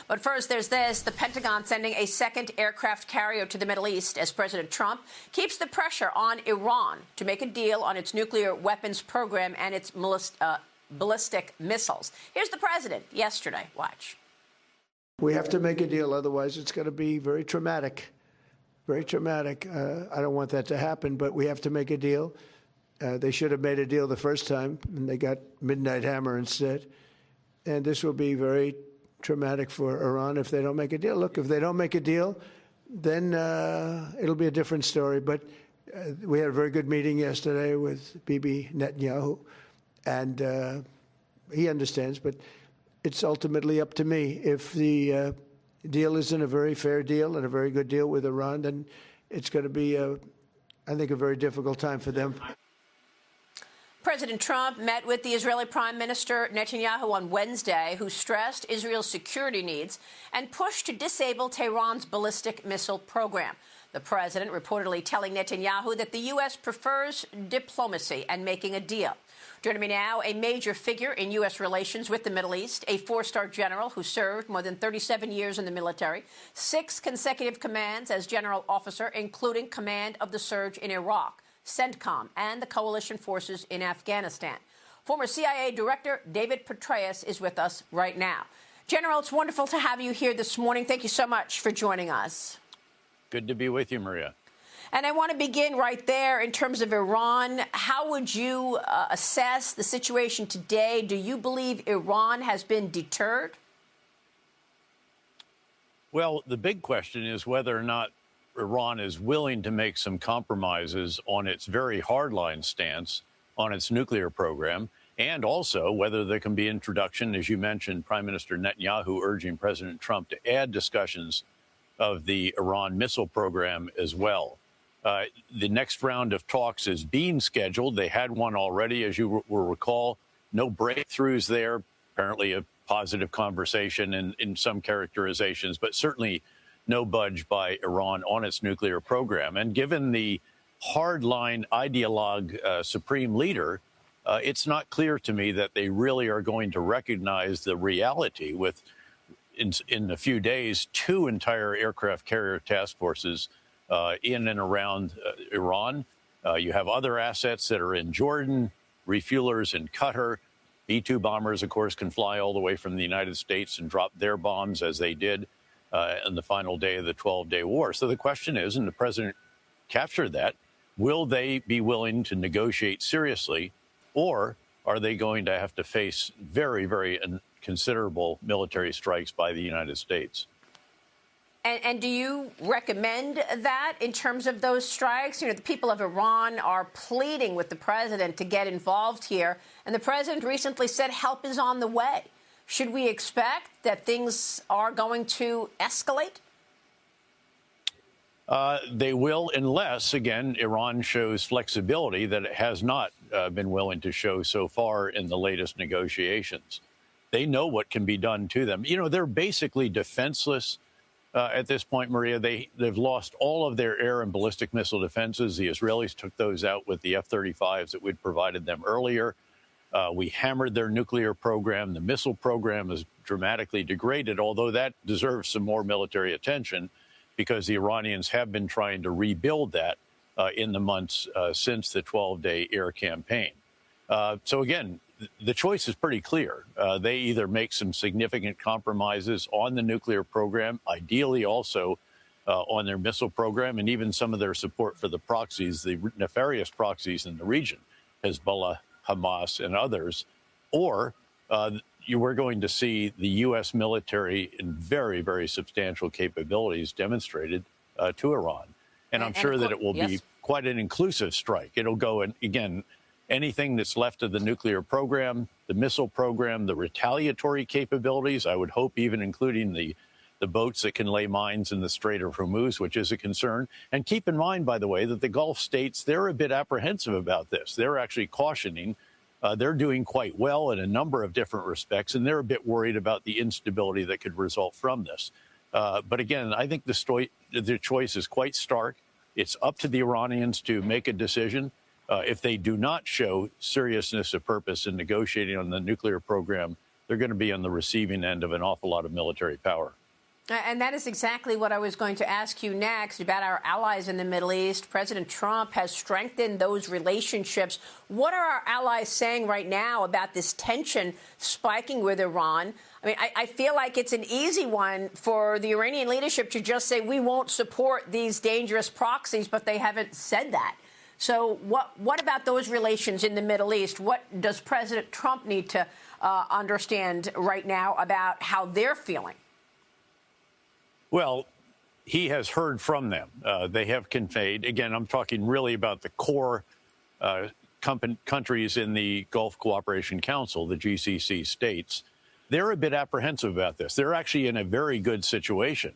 But first, there's this. The Pentagon sending a second aircraft carrier to the Middle East as President Trump keeps the pressure on Iran to make a deal on its nuclear weapons program and its ballistic missiles. Here's the president yesterday. Watch. We have to make a deal. Otherwise, it's going to be very traumatic. Very traumatic. I don't want that to happen, but we have to make a deal. They should have made a deal the first time, and they got Midnight Hammer instead. And this will be very traumatic for Iran if they don't make a deal. Look, if they don't make a deal, then it'll be a different story. But we had a very good meeting yesterday with Bibi Netanyahu, and he understands. But it's ultimately up to me. If the deal isn't a very fair deal and a very good deal with Iran, then it's going to be, I think, a very difficult time for them. President Trump met with the Israeli Prime Minister Netanyahu on Wednesday, who stressed Israel's security needs and pushed to disable Tehran's ballistic missile program. The president reportedly telling Netanyahu that the U.S. prefers diplomacy and making a deal. Joining me now, a major figure in U.S. relations with the Middle East, a four-star general who served more than 37 years in the military, 6 consecutive commands as general officer, including command of the surge in Iraq, CENTCOM, and the coalition forces in Afghanistan. Former CIA Director David Petraeus is with us right now. General, it's wonderful to have you here this morning. Thank you so much for joining us. Good to be with you, Maria. And I want to begin right there in terms of Iran. How would you assess the situation today? Do you believe Iran has been deterred? Well, the big question is whether or not Iran is willing to make some compromises on its very hardline stance on its nuclear program, and also whether there can be introduction, as you mentioned, Prime Minister Netanyahu urging President Trump to add discussions of the Iran missile program as well. The next round of talks is being scheduled. They had one already, as you will recall. No breakthroughs there. Apparently a positive conversation in some characterizations, but certainly no budge by Iran on its nuclear program. And given the hardline ideologue supreme leader, it's not clear to me that they really are going to recognize the reality with, in a few days, 2 entire aircraft carrier task forces in and around Iran. You have other assets that are in Jordan, refuelers in Qatar. B-2 bombers, of course, can fly all the way from the United States and drop their bombs as they did on the final day of the 12-day war. So the question is, and the president captured that, will they be willing to negotiate seriously, or are they going to have to face very, very considerable military strikes by the United States? And do you recommend that in terms of those strikes? You know, the people of Iran are pleading with the president to get involved here. And the president recently said help is on the way. Should we expect that things are going to escalate? They will, unless, again, Iran shows flexibility that it has not been willing to show so far in the latest negotiations. They know what can be done to them. You know, they're basically defenseless. At this point, Maria, they've lost all of their air and ballistic missile defenses. The Israelis took those out with the F-35s that we'd provided them earlier. We hammered their nuclear program. The missile program is dramatically degraded, although that deserves some more military attention because the Iranians have been trying to rebuild that in the months since the 12-day air campaign. So, again, the choice is pretty clear. They either make some significant compromises on the nuclear program, ideally also on their missile program, and even some of their support for the proxies, the nefarious proxies in the region, Hezbollah, Hamas, and others, or you were going to see the U.S. military in very, very substantial capabilities demonstrated to Iran. And I'm sure that it will be quite an inclusive strike. It'll go, and again, anything that's left of the nuclear program, the missile program, the retaliatory capabilities, I would hope even including the boats that can lay mines in the Strait of Hormuz, which is a concern. And keep in mind, by the way, that the Gulf states, they're a bit apprehensive about this. They're actually cautioning. They're doing quite well in a number of different respects, and they're a bit worried about the instability that could result from this. But again, I think the choice is quite stark. It's up to the Iranians to make a decision. If they do not show seriousness of purpose in negotiating on the nuclear program, they're going to be on the receiving end of an awful lot of military power. And that is exactly what I was going to ask you next about our allies in the Middle East. President Trump has strengthened those relationships. What are our allies saying right now about this tension spiking with Iran? I mean, I feel like it's an easy one for the Iranian leadership to just say we won't support these dangerous proxies, but they haven't said that. So what about those relations in the Middle East? What does President Trump need to understand right now about how they're feeling? Well, he has heard from them. They have conveyed, again, I'm talking really about the core countries in the Gulf Cooperation Council, the GCC states. They're a bit apprehensive about this. They're actually in a very good situation.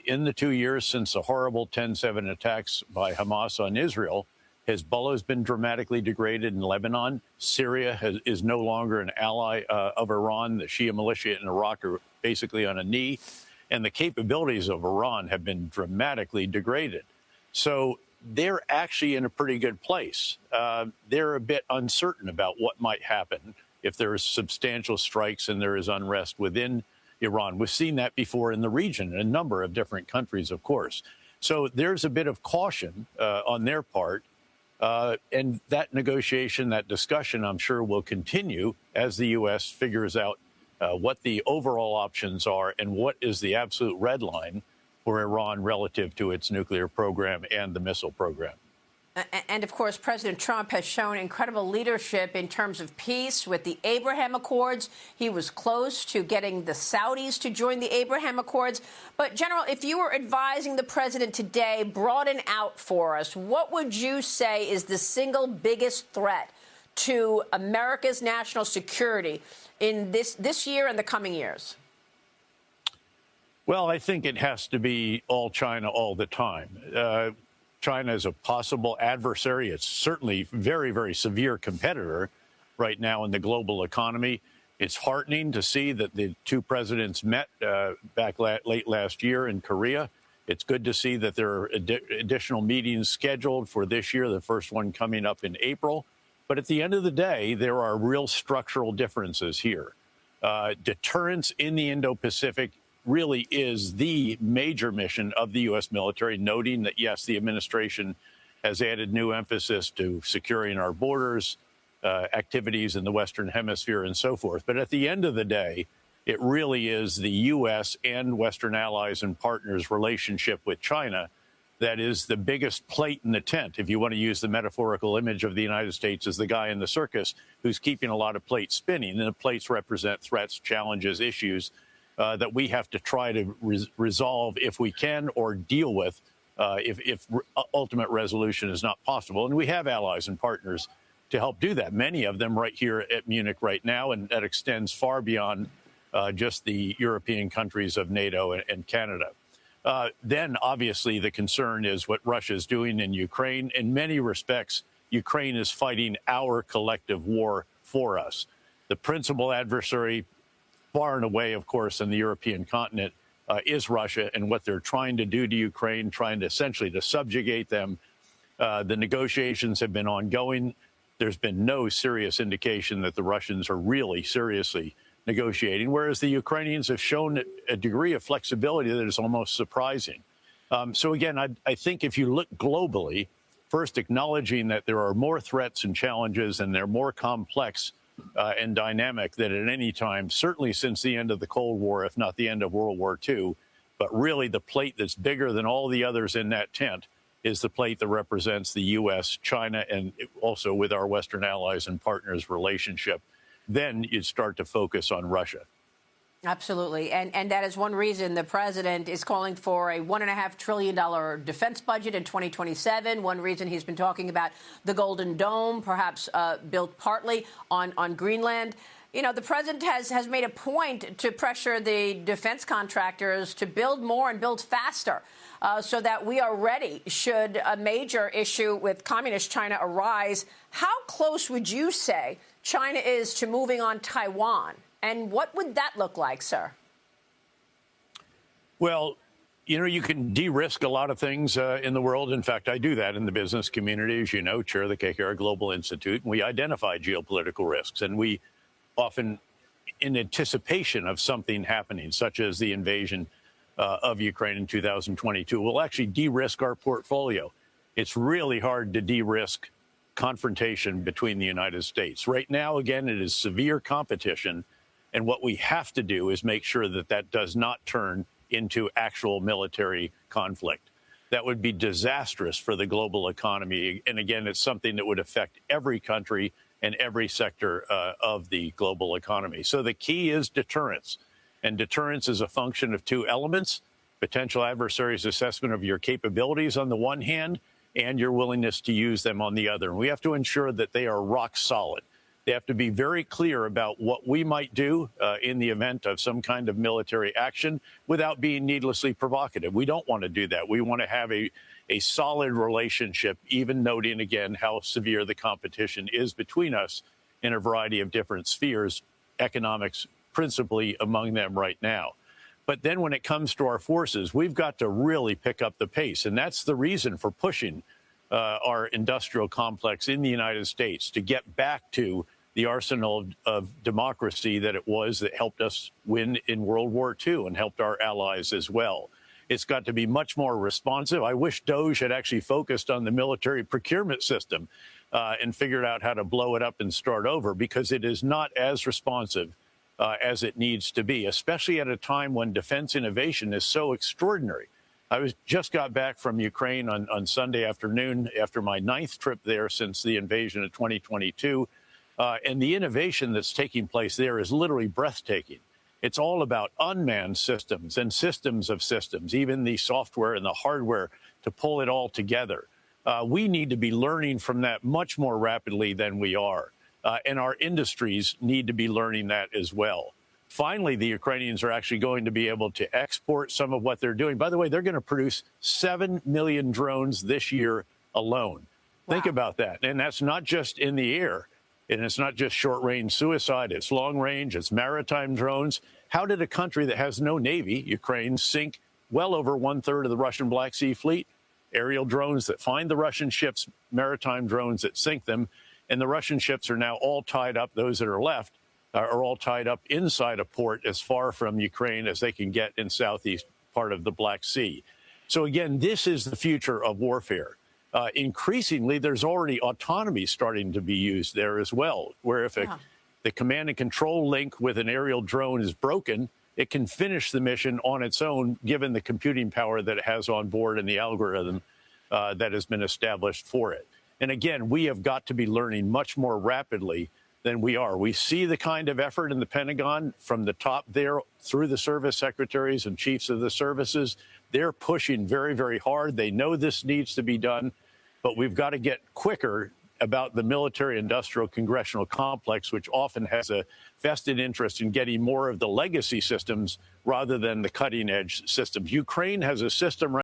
In the 2 years since the horrible 10/7 attacks by Hamas on Israel, Hezbollah has been dramatically degraded in Lebanon. Syria is no longer an ally of Iran. The Shia militia in Iraq are basically on a knee. And the capabilities of Iran have been dramatically degraded. So they're actually in a pretty good place. They're a bit uncertain about what might happen if there is substantial strikes and there is unrest within Iran. We've seen that before in the region, in a number of different countries, of course. So there's a bit of caution on their part. And that negotiation, that discussion, I'm sure will continue as the U.S. figures out what the overall options are and what is the absolute red line for Iran relative to its nuclear program and the missile program. And, of course, President Trump has shown incredible leadership in terms of peace with the Abraham Accords. He was close to getting the Saudis to join the Abraham Accords. But, General, if you were advising the president today, broaden out for us, what would you say is the single biggest threat to America's national security in this year and the coming years? Well, I think it has to be all China all the time. China is a possible adversary. It's certainly a very, very severe competitor right now in the global economy. It's heartening to see that the two presidents met back late last year in Korea. It's good to see that there are additional meetings scheduled for this year, the first one coming up in April. But at the end of the day, there are real structural differences here. Deterrence in the Indo-Pacific really is the major mission of the U.S. military, noting that, yes, the administration has added new emphasis to securing our borders, activities in the Western Hemisphere, and so forth. But at the end of the day, it really is the U.S. and Western allies and partners' relationship with China that is the biggest plate in the tent, if you want to use the metaphorical image of the United States as the guy in the circus who's keeping a lot of plates spinning. And the plates represent threats, challenges, issues that we have to try to resolve if we can, or deal with if ultimate resolution is not possible. And we have allies and partners to help do that, many of them right here at Munich right now, and that extends far beyond just the European countries of NATO and Canada. Then, obviously, the concern is what Russia is doing in Ukraine. In many respects, Ukraine is fighting our collective war for us. The principal adversary, far and away, of course, in the European continent, is Russia and what they're trying to do to Ukraine, trying to essentially to subjugate them. The negotiations have been ongoing. There's been no serious indication that the Russians are really seriously negotiating, whereas the Ukrainians have shown a degree of flexibility that is almost surprising. So, again, I think if you look globally, first acknowledging that there are more threats and challenges and they're more complex and dynamic than at any time, certainly since the end of the Cold War, if not the end of World War II. But really the plate that's bigger than all the others in that tent is the plate that represents the U.S., China, and also with our Western allies and partners relationship. Then you'd start to focus on Russia. Absolutely. And that is one reason the president is calling for a $1.5 trillion defense budget in 2027. One reason he's been talking about the Golden Dome, perhaps built partly on Greenland. You know, the president has made a point to pressure the defense contractors to build more and build faster so that we are ready should a major issue with communist China arise. How close would you say China is to moving on Taiwan? And what would that look like, sir? Well, you know, you can de-risk a lot of things in the world. In fact, I do that in the business community, as you know, chair of the KKR Global Institute. And we identify geopolitical risks, and we often in anticipation of something happening, such as the invasion of Ukraine in 2022. We'll actually de-risk our portfolio. It's really hard to de-risk confrontation between the United States. Right now, again, it is severe competition. And what we have to do is make sure that that does not turn into actual military conflict. That would be disastrous for the global economy. And again, it's something that would affect every country and every sector of the global economy. So the key is deterrence. And deterrence is a function of two elements: potential adversaries' assessment of your capabilities on the one hand, and your willingness to use them on the other. And we have to ensure that they are rock solid. They have to be very clear about what we might do in the event of some kind of military action without being needlessly provocative. We don't want to do that. We want to have a solid relationship, even noting, again, how severe the competition is between us in a variety of different spheres, economics principally among them right now. But then when it comes to our forces, we've got to really pick up the pace. And that's the reason for pushing our industrial complex in the United States to get back to the arsenal of democracy that it was that helped us win in World War II and helped our allies as well. It's got to be much more responsive. I wish DOGE had actually focused on the military procurement system and figured out how to blow it up and start over, because it is not as responsive as it needs to be, especially at a time when defense innovation is so extraordinary. I just got back from Ukraine on Sunday afternoon after my 9th trip there since the invasion of 2022. And the innovation that's taking place there is literally breathtaking. It's all about unmanned systems and systems of systems, even the software and the hardware to pull it all together. We need to be learning from that much more rapidly than we are. And our industries need to be learning that as well. Finally, the Ukrainians are actually going to be able to export some of what they're doing. By the way, they're going to produce 7 million drones this year alone. Wow. Think about that. And that's not just in the air. And it's not just short-range suicide. It's long-range. It's maritime drones. How did a country that has no navy, Ukraine, sink well over 1/3 of the Russian Black Sea fleet? Aerial drones that find the Russian ships, maritime drones that sink them. And the Russian ships are now all tied up. Those that are left are all tied up inside a port as far from Ukraine as they can get in southeast part of the Black Sea. So again, this is the future of warfare. Increasingly, there's already autonomy starting to be used there as well, where if the command and control link with an aerial drone is broken, it can finish the mission on its own, given the computing power that it has on board and the algorithm that has been established for it. And again, we have got to be learning much more rapidly than we are. We see the kind of effort in the Pentagon from the top there through the service secretaries and chiefs of the services. They're pushing very, very hard. They know this needs to be done, but we've got to get quicker about the military-industrial congressional complex, which often has a vested interest in getting more of the legacy systems rather than the cutting-edge systems. Ukraine has a system right